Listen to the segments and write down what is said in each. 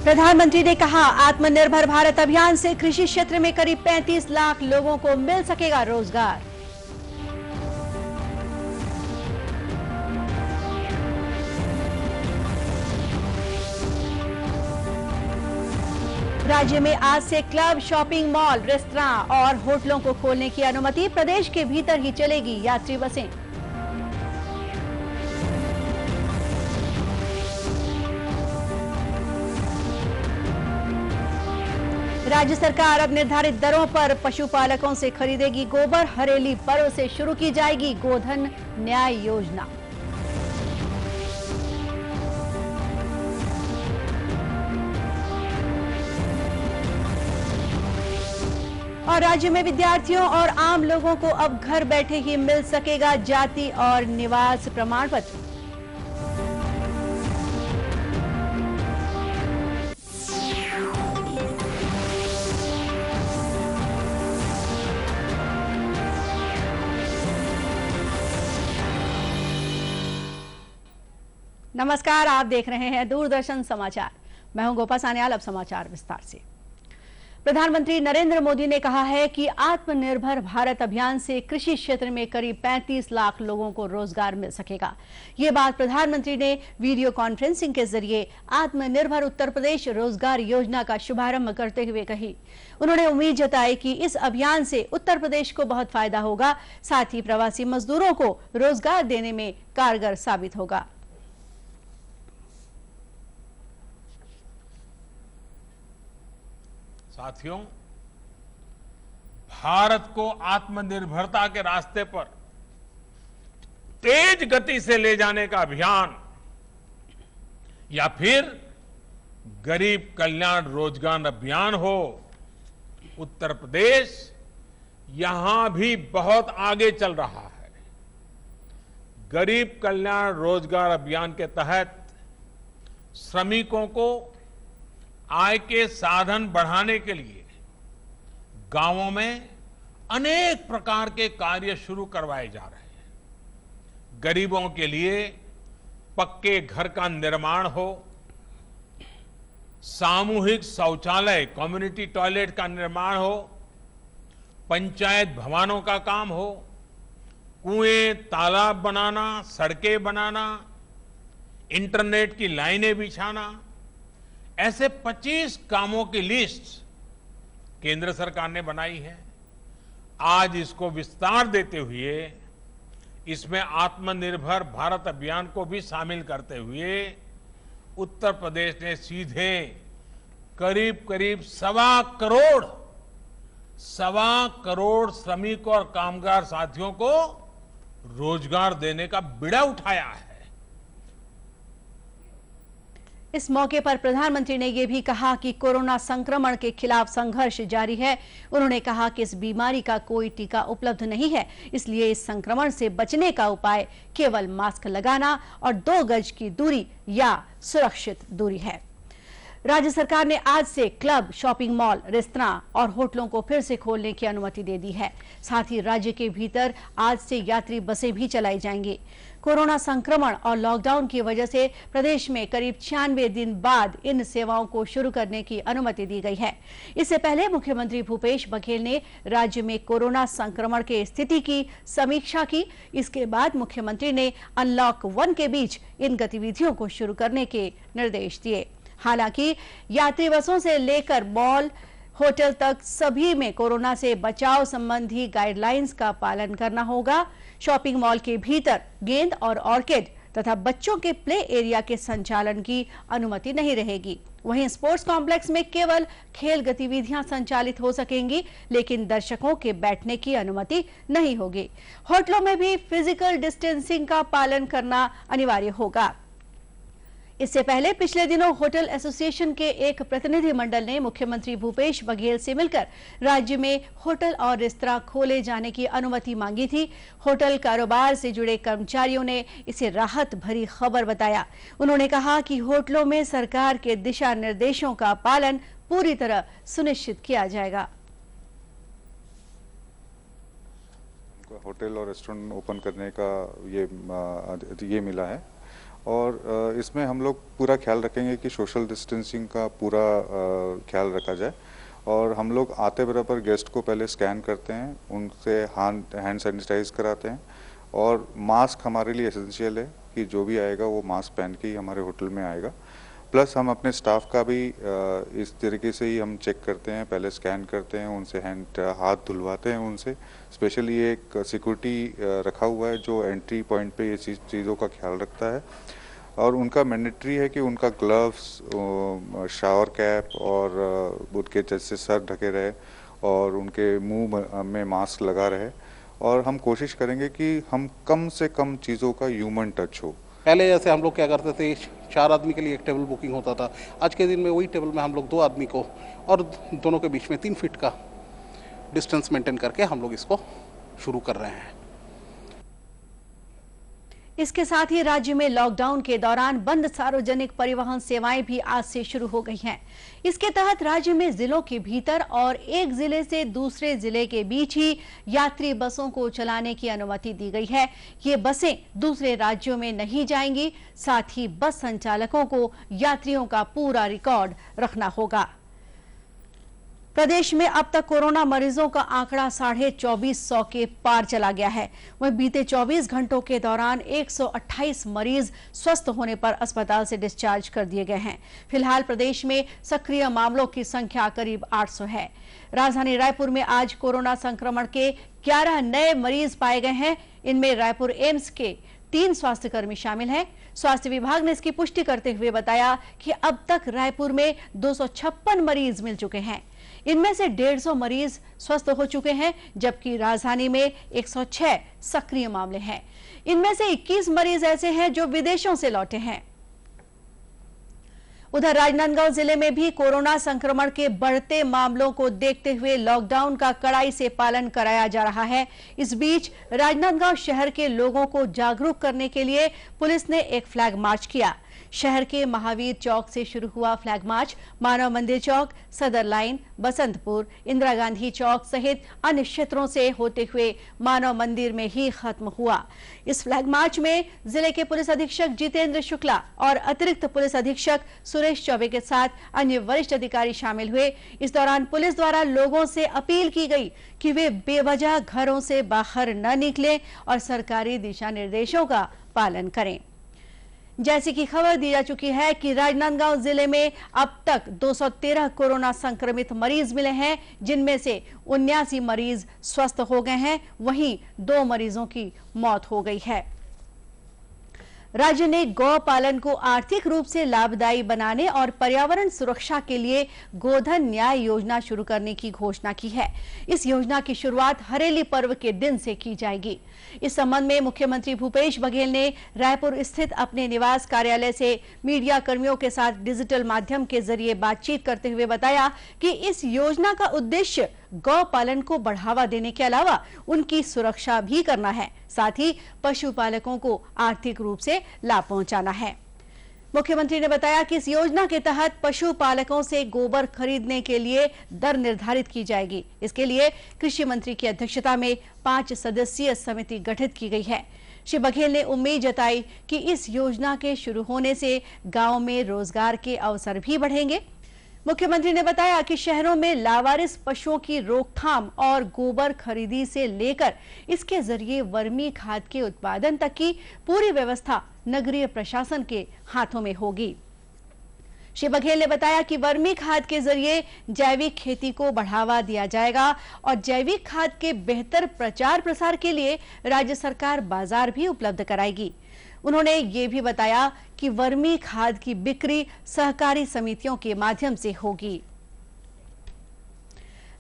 प्रधानमंत्री ने कहा, आत्मनिर्भर भारत अभियान से कृषि क्षेत्र में करीब 35 लाख लोगों को मिल सकेगा रोजगार। राज्य में आज से क्लब, शॉपिंग मॉल, रेस्तरां और होटलों को खोलने की अनुमति। प्रदेश के भीतर ही चलेगी यात्री बसें। राज्य सरकार अब निर्धारित दरों पर पशुपालकों से खरीदेगी गोबर। हरेली पर्व से शुरू की जाएगी गोधन न्याय योजना। और राज्य में विद्यार्थियों और आम लोगों को अब घर बैठे ही मिल सकेगा जाति और निवास प्रमाण पत्र। नमस्कार, आप देख रहे हैं दूरदर्शन समाचार। मैं हूं गोपा सान्याल। अब समाचार विस्तार से। प्रधानमंत्री नरेंद्र मोदी ने कहा है कि आत्मनिर्भर भारत अभियान से कृषि क्षेत्र में करीब 35 लाख लोगों को रोजगार मिल सकेगा। ये बात प्रधानमंत्री ने वीडियो कॉन्फ्रेंसिंग के जरिए आत्मनिर्भर उत्तर प्रदेश रोजगार योजना का शुभारंभ करते हुए कही। उन्होंने उम्मीद जताई कि इस अभियान से उत्तर प्रदेश को बहुत फायदा होगा, साथ ही प्रवासी मजदूरों को रोजगार देने में कारगर साबित होगा। साथियों, भारत को आत्मनिर्भरता के रास्ते पर तेज गति से ले जाने का अभियान या फिर गरीब कल्याण रोजगार अभियान हो, उत्तर प्रदेश यहां भी बहुत आगे चल रहा है। गरीब कल्याण रोजगार अभियान के तहत श्रमिकों को आय के साधन बढ़ाने के लिए गांवों में अनेक प्रकार के कार्य शुरू करवाए जा रहे हैं। गरीबों के लिए पक्के घर का निर्माण हो, सामूहिक शौचालय, कम्युनिटी टॉयलेट का निर्माण हो, पंचायत भवनों का काम हो, कुएं, तालाब बनाना, सड़कें बनाना, इंटरनेट की लाइनें बिछाना, ऐसे 25 कामों की लिस्ट केंद्र सरकार ने बनाई है। आज इसको विस्तार देते हुए इसमें आत्मनिर्भर भारत अभियान को भी शामिल करते हुए उत्तर प्रदेश ने सीधे करीब करीब सवा करोड़ श्रमिक और कामगार साथियों को रोजगार देने का बीड़ा उठाया है। इस मौके पर प्रधानमंत्री ने यह भी कहा कि कोरोना संक्रमण के खिलाफ संघर्ष जारी है। उन्होंने कहा कि इस बीमारी का कोई टीका उपलब्ध नहीं है, इसलिए इस संक्रमण से बचने का उपाय केवल मास्क लगाना और 2 गज की दूरी या सुरक्षित दूरी है। राज्य सरकार ने आज से क्लब, शॉपिंग मॉल, रेस्तरां और होटलों को फिर से खोलने की अनुमति दे दी है। साथ ही राज्य के भीतर आज से यात्री बसें भी चलाई जाएंगी। कोरोना संक्रमण और लॉकडाउन की वजह से प्रदेश में करीब 96 दिन बाद इन सेवाओं को शुरू करने की अनुमति दी गई है। इससे पहले मुख्यमंत्री भूपेश बघेल ने राज्य में कोरोना संक्रमण की स्थिति की समीक्षा की। इसके बाद मुख्यमंत्री ने अनलॉक 1 के बीच इन गतिविधियों को शुरू करने के निर्देश दिए। हालांकि यात्री बसों से लेकर मॉल, होटल तक सभी में कोरोना से बचाव संबंधी गाइडलाइंस का पालन करना होगा। शॉपिंग मॉल के भीतर गेंद और ऑर्किड तथा बच्चों के प्ले एरिया के संचालन की अनुमति नहीं रहेगी। वहीं स्पोर्ट्स कॉम्प्लेक्स में केवल खेल गतिविधियां संचालित हो सकेंगी, लेकिन दर्शकों के बैठने की अनुमति नहीं होगी। होटलों में भी फिजिकल डिस्टेंसिंग का पालन करना अनिवार्य होगा। इससे पहले पिछले दिनों होटल एसोसिएशन के एक प्रतिनिधिमंडल ने मुख्यमंत्री भूपेश बघेल से मिलकर राज्य में होटल और रेस्तरां खोले जाने की अनुमति मांगी थी। होटल कारोबार से जुड़े कर्मचारियों ने इसे राहत भरी खबर बताया। उन्होंने कहा कि होटलों में सरकार के दिशा निर्देशों का पालन पूरी तरह सुनिश्चित किया जाएगा। होटल और रेस्टोरेंट ओपन करने का ये मिला है और इसमें हम लोग पूरा ख्याल रखेंगे कि सोशल डिस्टेंसिंग का पूरा ख्याल रखा जाए। और हम लोग आते बराबर गेस्ट को पहले स्कैन करते हैं, उनसे हैंड सैनिटाइज कराते हैं। और मास्क हमारे लिए एसेंशियल है कि जो भी आएगा वो मास्क पहन के ही हमारे होटल में आएगा। प्लस हम अपने स्टाफ का भी इस तरीके से ही हम चेक करते हैं, पहले स्कैन करते हैं, उनसे हाथ धुलवाते हैं उनसे। स्पेशली एक सिक्योरिटी रखा हुआ है जो एंट्री पॉइंट पे ये चीज़ों का ख्याल रखता है। और उनका मैंडेटरी है कि उनका ग्लव्स, शावर कैप और उनके जैसे सर ढके रहे और उनके मुंह में मास्क लगा रहे। और हम कोशिश करेंगे कि हम कम से कम चीज़ों का ह्यूमन टच हो। पहले जैसे हम लोग क्या करते थे, 4 आदमी के लिए एक टेबल बुकिंग होता था। आज के दिन में वही टेबल में हम लोग 2 आदमी को और दोनों के बीच में 3 फीट का डिस्टेंस मेंटेन करके हम लोग इसको शुरू कर रहे हैं। इसके साथ ही राज्य में लॉकडाउन के दौरान बंद सार्वजनिक परिवहन सेवाएं भी आज से शुरू हो गई हैं। इसके तहत राज्य में जिलों के भीतर और एक जिले से दूसरे जिले के बीच ही यात्री बसों को चलाने की अनुमति दी गई है। ये बसें दूसरे राज्यों में नहीं जाएंगी। साथ ही बस संचालकों को यात्रियों का पूरा रिकॉर्ड रखना होगा। प्रदेश में अब तक कोरोना मरीजों का आंकड़ा 2450 के पार चला गया है। वहीं बीते 24 घंटों के दौरान 128 मरीज स्वस्थ होने पर अस्पताल से डिस्चार्ज कर दिए गए हैं। फिलहाल प्रदेश में सक्रिय मामलों की संख्या करीब 800 है। राजधानी रायपुर में आज कोरोना संक्रमण के 11 नए मरीज पाए गए हैं। इनमें रायपुर एम्स के 3 स्वास्थ्यकर्मी शामिल हैं। स्वास्थ्य विभाग ने इसकी पुष्टि करते हुए बताया कि अब तक रायपुर में 256 मरीज मिल चुके हैं। इनमें से 150 मरीज स्वस्थ हो चुके हैं, जबकि राजधानी में 106 सक्रिय मामले हैं। इनमें से 21 मरीज ऐसे हैं जो विदेशों से लौटे हैं। उधर राजनांदगांव जिले में भी कोरोना संक्रमण के बढ़ते मामलों को देखते हुए लॉकडाउन का कड़ाई से पालन कराया जा रहा है। इस बीच राजनांदगांव शहर के लोगों को जागरूक करने के लिए पुलिस ने एक फ्लैग मार्च किया। शहर के महावीर चौक से शुरू हुआ फ्लैग मार्च मानव मंदिर चौक, सदर लाइन, बसंतपुर, इंदिरा गांधी चौक सहित अन्य क्षेत्रों से होते हुए मानव मंदिर में ही खत्म हुआ। इस फ्लैग मार्च में जिले के पुलिस अधीक्षक जितेंद्र शुक्ला और अतिरिक्त पुलिस अधीक्षक सुरेश चौबे के साथ अन्य वरिष्ठ अधिकारी शामिल हुए। इस दौरान पुलिस द्वारा लोगों से अपील की गई कि वे बेवजह घरों से बाहर न निकलें और सरकारी दिशा निर्देशों का पालन करें। जैसी कि खबर दी जा चुकी है कि राजनांदगांव जिले में अब तक 213 कोरोना संक्रमित मरीज मिले हैं, जिनमें से 79 मरीज स्वस्थ हो गए हैं। वहीं 2 मरीजों की मौत हो गई है। राज्य ने गौ पालन को आर्थिक रूप से लाभदायी बनाने और पर्यावरण सुरक्षा के लिए गोधन न्याय योजना शुरू करने की घोषणा की है। इस योजना की शुरुआत हरेली पर्व के दिन से की जाएगी। इस संबंध में मुख्यमंत्री भूपेश बघेल ने रायपुर स्थित अपने निवास कार्यालय से मीडिया कर्मियों के साथ डिजिटल माध्यम के जरिए बातचीत करते हुए बताया कि इस योजना का उद्देश्य गौ पालन को बढ़ावा देने के अलावा उनकी सुरक्षा भी करना है। साथ ही पशुपालकों को आर्थिक रूप से लाभ पहुंचाना है। मुख्यमंत्री ने बताया कि इस योजना के तहत पशुपालकों से गोबर खरीदने के लिए दर निर्धारित की जाएगी। इसके लिए कृषि मंत्री की अध्यक्षता में 5 सदस्यीय समिति गठित की गई है। श्री बघेल ने उम्मीद जताई कि इस योजना के शुरू होने से गांव में रोजगार के अवसर भी बढ़ेंगे। मुख्यमंत्री ने बताया कि शहरों में लावारिस पशुओं की रोकथाम और गोबर खरीदी से लेकर इसके जरिए वर्मी खाद के उत्पादन तक की पूरी व्यवस्था नगरीय प्रशासन के हाथों में होगी। श्री बघेल ने बताया कि वर्मी खाद के जरिए जैविक खेती को बढ़ावा दिया जाएगा और जैविक खाद के बेहतर प्रचार प्रसार के लिए राज्य सरकार बाजार भी उपलब्ध कराएगी। उन्होंने ये भी बताया कि वर्मी खाद की बिक्री सहकारी समितियों के माध्यम से होगी।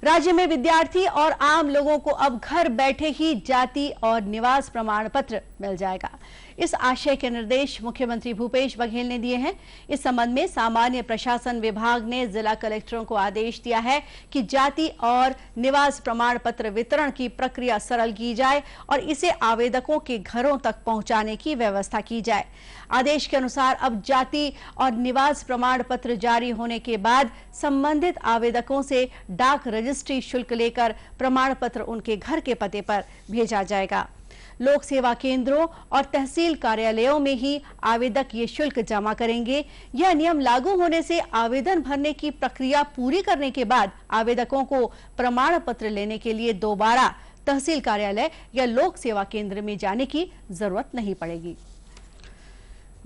राज्य में विद्यार्थी और आम लोगों को अब घर बैठे ही जाति और निवास प्रमाण पत्र मिल जाएगा। इस आशय के निर्देश मुख्यमंत्री भूपेश बघेल ने दिए हैं। इस संबंध में सामान्य प्रशासन विभाग ने जिला कलेक्टरों को आदेश दिया है कि जाति और निवास प्रमाण पत्र वितरण की प्रक्रिया सरल की जाए और इसे आवेदकों के घरों तक पहुंचाने की व्यवस्था की जाए। आदेश के अनुसार अब जाति और निवास प्रमाण पत्र जारी होने के बाद संबंधित आवेदकों से डाक रजिस्ट्री शुल्क लेकर प्रमाण पत्र उनके घर के पते पर भेजा जाएगा। लोक सेवा केंद्रों और तहसील कार्यालयों में ही आवेदक ये शुल्क जमा करेंगे। यह नियम लागू होने से आवेदन भरने की प्रक्रिया पूरी करने के बाद आवेदकों को प्रमाण पत्र लेने के लिए दोबारा तहसील कार्यालय या लोक सेवा केंद्र में जाने की जरूरत नहीं पड़ेगी।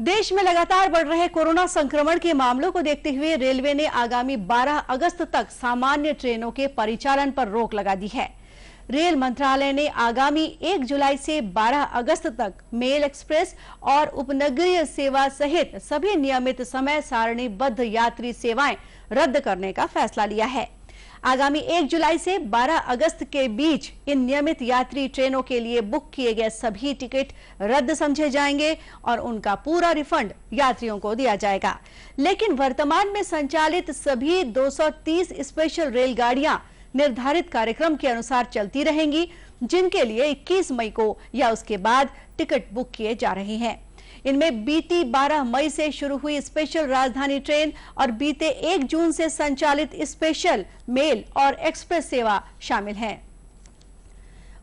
देश में लगातार बढ़ रहे कोरोना संक्रमण के मामलों को देखते हुए रेलवे ने आगामी 12 अगस्त तक सामान्य ट्रेनों के परिचालन पर रोक लगा दी है। रेल मंत्रालय ने आगामी 1 जुलाई से 12 अगस्त तक मेल एक्सप्रेस और उपनगरीय सेवा सहित सभी नियमित समय सारणीबद्ध यात्री सेवाएं रद्द करने का फैसला लिया है। आगामी 1 जुलाई से 12 अगस्त के बीच इन नियमित यात्री ट्रेनों के लिए बुक किए गए सभी टिकट रद्द समझे जाएंगे और उनका पूरा रिफंड यात्रियों को दिया जाएगा। लेकिन वर्तमान में संचालित सभी 230 स्पेशल रेलगाड़ियां निर्धारित कार्यक्रम के अनुसार चलती रहेंगी, जिनके लिए 21 मई को या उसके बाद टिकट बुक किए जा रहे हैं। इनमें बीती 12 मई से शुरू हुई स्पेशल राजधानी ट्रेन और बीते 1 जून से संचालित स्पेशल मेल और एक्सप्रेस सेवा शामिल हैं।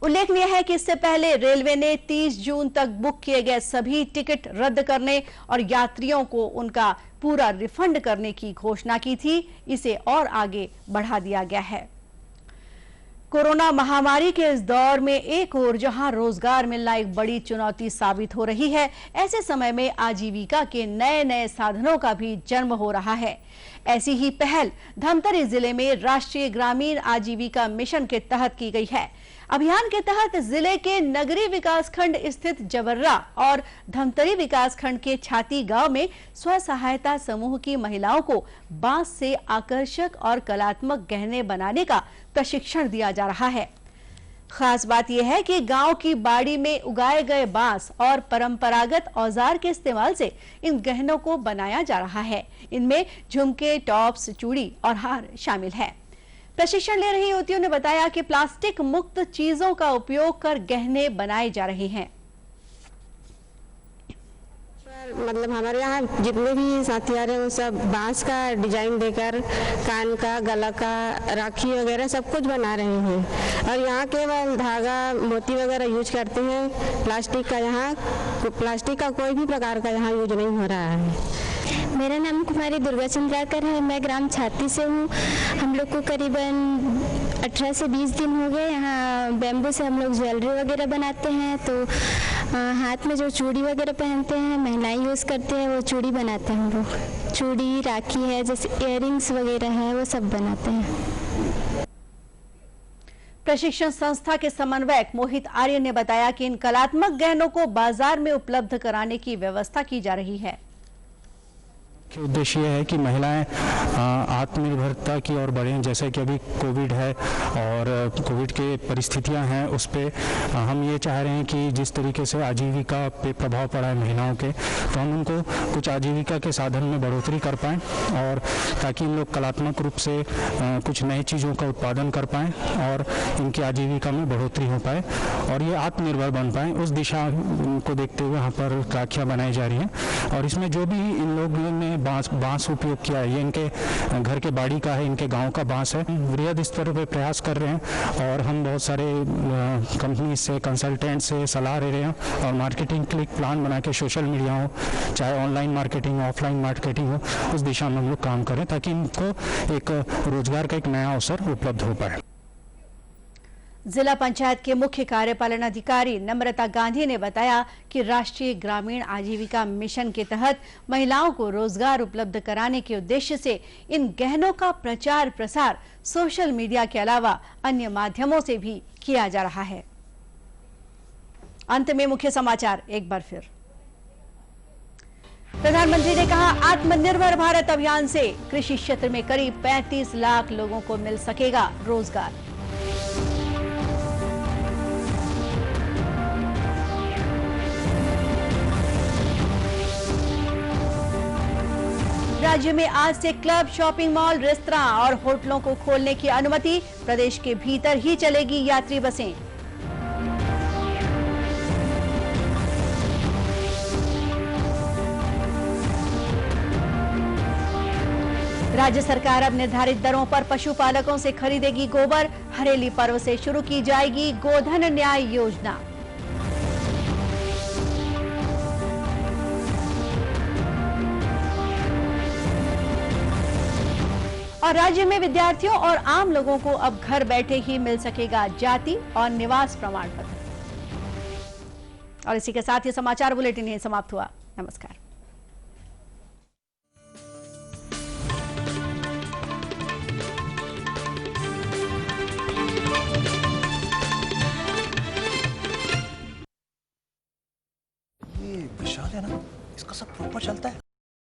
उल्लेखनीय है कि इससे पहले रेलवे ने 30 जून तक बुक किए गए सभी टिकट रद्द करने और यात्रियों को उनका पूरा रिफंड करने की घोषणा की थी। इसे और आगे बढ़ा दिया गया है। कोरोना महामारी के इस दौर में एक ओर जहां रोजगार मिलना एक बड़ी चुनौती साबित हो रही है, ऐसे समय में आजीविका के नए नए साधनों का भी जन्म हो रहा है। ऐसी ही पहल धमतरी जिले में राष्ट्रीय ग्रामीण आजीविका मिशन के तहत की गई है। अभियान के तहत जिले के नगरी विकासखंड स्थित जबर्रा और धमतरी विकासखंड के छाती गांव में स्व सहायता समूह की महिलाओं को बांस से आकर्षक और कलात्मक गहने बनाने का प्रशिक्षण दिया जा रहा है। खास बात यह है कि गांव की बाड़ी में उगाए गए बांस और परंपरागत औजार के इस्तेमाल से इन गहनों को बनाया जा रहा है। इनमें झुमके, टॉप्स, चूड़ी और हार शामिल है। प्रशिक्षण ले रही युवतियों ने बताया कि प्लास्टिक मुक्त चीजों का उपयोग कर गहने बनाए जा रहे हैं। मतलब हमारे यहाँ जितने भी साथी आ रहे हैं वो सब बांस का डिजाइन देकर कान का, गला का, राखी वगैरह सब कुछ बना रहे हैं। और यहाँ केवल धागा, मोती वगैरह यूज करते हैं। प्लास्टिक का कोई भी प्रकार का यहाँ यूज नहीं हो रहा है। मेरा नाम कुमारी दुर्गा चंद्राकर है। मैं ग्राम छाती से हूँ। हम लोग को करीबन 18 से 20 दिन हो गए। यहाँ बैम्बू से हम लोग ज्वेलरी वगैरह बनाते हैं। तो हाथ में जो चूड़ी वगैरह पहनते हैं, महिलाएं यूज़ करते हैं, वो चूड़ी बनाते हैं हम लोग। चूड़ी, राखी है, जैसे इयररिंग्स वगैरह है, वो सब बनाते हैं। प्रशिक्षण संस्था के समन्वयक मोहित आर्य ने बताया कि इन कलात्मक गहनों को बाजार में उपलब्ध कराने की व्यवस्था की जा रही है। मुख्य उद्देश्य यह है कि महिलाएं आत्मनिर्भरता की ओर बढ़ें। जैसे कि अभी कोविड है और कोविड के परिस्थितियां हैं, उस पर हम ये चाह रहे हैं कि जिस तरीके से आजीविका पे प्रभाव पड़ा है महिलाओं के, तो हम उनको कुछ आजीविका के साधन में बढ़ोतरी कर पाएँ और ताकि इन लोग कलात्मक रूप से कुछ नई चीज़ों का उत्पादन कर पाएँ और इनकी आजीविका में बढ़ोतरी हो पाए और ये आत्मनिर्भर बन पाएँ। उस दिशा को देखते हुए यहाँ पर राखियाँ बनाई जा रही हैं। और इसमें जो भी इन लोगों ने बांस उपयोग किया है, ये इनके घर के बाड़ी का है, इनके गांव का बांस है। वृहद स्तर पर प्रयास कर रहे हैं और हम बहुत सारे कंपनी से, कंसल्टेंट से सलाह ले रहे हैं और मार्केटिंग के लिए प्लान बना के सोशल मीडिया हो, चाहे ऑनलाइन मार्केटिंग, ऑफलाइन मार्केटिंग हो, उस दिशा में हम लोग काम करें ताकि इनको एक रोजगार का एक नया अवसर उपलब्ध हो पाए। जिला पंचायत के मुख्य कार्यपालन अधिकारी नम्रता गांधी ने बताया कि राष्ट्रीय ग्रामीण आजीविका मिशन के तहत महिलाओं को रोजगार उपलब्ध कराने के उद्देश्य से इन गहनों का प्रचार प्रसार सोशल मीडिया के अलावा अन्य माध्यमों से भी किया जा रहा है। अंत में मुख्य समाचार एक बार फिर। प्रधानमंत्री ने कहा, आत्मनिर्भर भारत अभियान से कृषि क्षेत्र में करीब 35 लाख लोगों को मिल सकेगा रोजगार। राज्य में आज से क्लब, शॉपिंग मॉल, रेस्तरां और होटलों को खोलने की अनुमति। प्रदेश के भीतर ही चलेगी यात्री बसें। राज्य सरकार अब निर्धारित दरों पर पशुपालकों से खरीदेगी गोबर। हरेली पर्व से शुरू की जाएगी गोधन न्याय योजना। और राज्य में विद्यार्थियों और आम लोगों को अब घर बैठे ही मिल सकेगा जाति और निवास प्रमाण पत्र। और इसी के साथ ये समाचार बुलेटिन यहीं समाप्त हुआ। नमस्कार। ये विशाल है ना, इसका सब प्रॉपर चलता है।